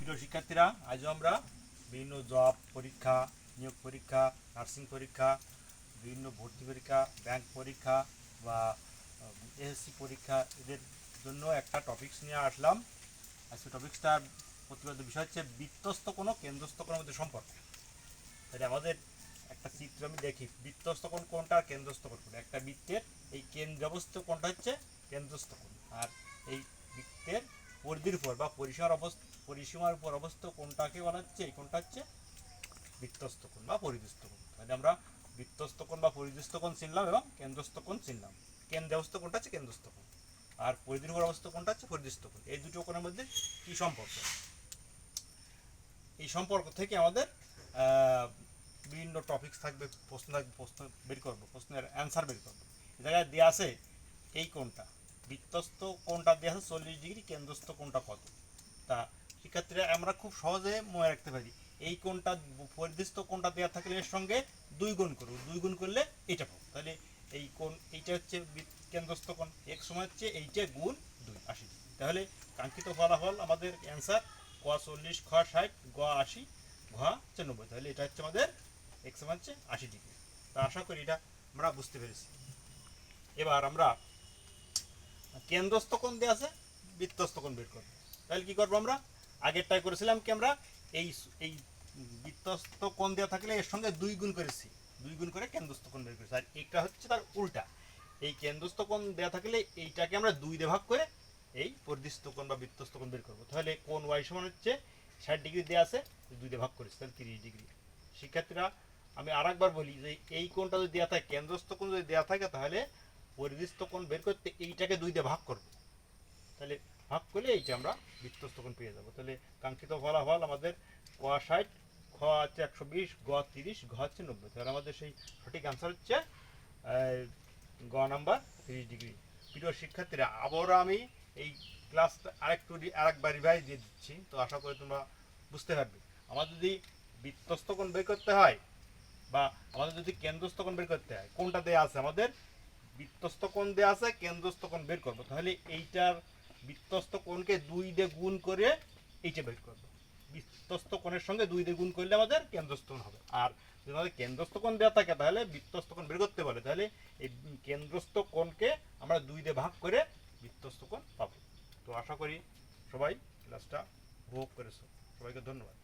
প্রিয় শিক্ষার্থীরা, আজও আমরা বিভিন্ন জব পরীক্ষা, নিয়োগ পরীক্ষা, নার্সিং পরীক্ষা, বিভিন্ন ভর্তি পরীক্ষা, ব্যাংক পরীক্ষা বা এসএসসি পরীক্ষা এদের জন্য একটা টপিকস নিয়ে আসলাম। আজকে টপিক্সটার প্রতিপাদ্য বিষয় হচ্ছে বৃত্তস্থ কোণ কেন্দ্রস্থ কোণের মধ্যে সম্পর্ক। তাহলে আমাদের একটা চিত্র আমি দেখি, বৃত্তস্থ কোণ কোনটা আর কেন্দ্রস্থ কোণ কোনটা। একটা বৃত্তের এই কেন্দ্রাবস্থ কোণটা হচ্ছে কেন্দ্রস্থ কোণ, আর এই বৃত্তের পরিধির উপর বা পরিসীমার উপর অবস্থিত কোণটাকে বলা হচ্ছে, এই কোণটা হচ্ছে বৃত্তস্থ কোণ বা পরিধস্থ কোণ। তাহলে আমরা বৃত্তস্থ কোণ বা পরিধস্থ কোণ চিনলাম এবং কেন্দ্রস্থ কোণ চিনলাম। কেন্দ্রাবস্থ কোণটা হচ্ছে কেন্দ্রস্থ কোণ, আর পরিধির উপর অবস্থিত কোণটা হচ্ছে পরিধস্থ কোণ। এই দুটো কোণের মধ্যে কি সম্পর্ক? এই সম্পর্ক থেকে আমাদের বিভিন্ন টপিকস থাকবে, প্রশ্ন থাকবে, প্রশ্ন বের করবো, প্রশ্নের অ্যান্সার বের করবো। এই জায়গায় দেওয়া আছে এই কোণটা, বৃত্তস্থ কোণটা দেওয়া আছে 40 ডিগ্রি, কেন্দ্রস্থ কোণটা কত। তা শিক্ষার্থীরা আমরা খুব সহজে মনে রাখতে পারি, এই কোণটা পরিধস্থ কোণটা দেওয়া থাকলে এর সঙ্গে 2 গুণ করবো, 2 গুণ করলে এটা পাবো। তাহলে এই কোণ, এইটা হচ্ছে কেন্দ্রস্থ কোণ, এক সময় হচ্ছে এইটা গুণ 2, 80। তাহলে কাঙ্ক্ষিত ফলাফল আমাদের অ্যান্সার ক 40, খ 60, গ 80, ঘ 90। তাহলে এটা হচ্ছে আমাদের এক্স সমান হচ্ছে 80 ডিগ্রি। তা আশা করি এটা আমরা বুঝতে পেরেছি। এবার আমরা কেন্দ্রস্থ কোণ দেওয়া আছে, বৃত্তস্থ কোণ বের করবো। তাহলে কি করবো? আমরা আগেরটাই করেছিলাম কি, আমরা এই এই বৃত্তস্থ কোণ দেওয়া থাকলে এর সঙ্গে 2 গুণ করেছি, 2 গুণ করে কেন্দ্রস্থ কোণ বের করেছি। আর এটা হচ্ছে তার উল্টা, এই কেন্দ্রস্থ কোণ দেওয়া থাকলে এইটাকে আমরা 2 দিয়ে ভাগ করে এই পরিধস্থ কোণ বা বৃত্তস্থ কোণ বের করবো। তাহলে কোণ ওয়াই সমান হচ্ছে 60 ডিগ্রি দেওয়া আছে, 2 দিয়ে ভাগ করেছি, তাহলে 30 ডিগ্রি। শিক্ষার্থীরা আমি আর একবার বলি যে এই কোণটা যদি দেওয়া থাকে, কেন্দ্রস্থ কোণ যদি দেওয়া থাকে, তাহলে পরিধস্থ কোণ বের করতে এইটাকে 2 দিয়ে ভাগ করবো। তাহলে ভাগ করলে এইটা আমরা বৃত্তস্থ কোণ পেয়ে যাবো। তাহলে কাঙ্ক্ষিত ফলাফল আমাদের ক 60, খ হচ্ছে 120, গ 30, ঘ হচ্ছে 90। তাহলে আমাদের সেই সঠিক আনসার হচ্ছে গ নাম্বার 30 ডিগ্রি। প্রিয় শিক্ষার্থীরা, আবারও আমি এই ক্লাসটা আরেকবার রিভাইজ দিয়ে দিচ্ছি, তো আশা করি তোমরা বুঝতে পারবে। আমাদের যদি বৃত্তস্থ কোণ বের করতে হয় বা আমাদের যদি কেন্দ্রস্থ কোণ বের করতে হয়, কোনটা দেওয়া আছে আমাদের? বৃত্তস্থ কোণ দেওয়া আছে, কেন্দ্রস্থ কোণ বের করবো। তাহলে এইটার বৃত্তস্থ কোণকে 2 দিয়ে গুণ করে এইটা বের করবো। বৃত্তস্থ কোণের সঙ্গে 2 দিয়ে গুণ করলে আমাদের কেন্দ্রস্থ কোণ হবে। আর যদি আমাদের কেন্দ্রস্থ কোণ দেওয়া থাকে, তাহলে বৃত্তস্থ কোণ বের করতে পারে, তাহলে এই কেন্দ্রস্থ কোণকে আমরা 2 দিয়ে ভাগ করে বৃত্তস্থ কোণ পাবো। তো আশা করি সবাই ক্লাসটা উপভোগ করেছো। সবাইকে ধন্যবাদ।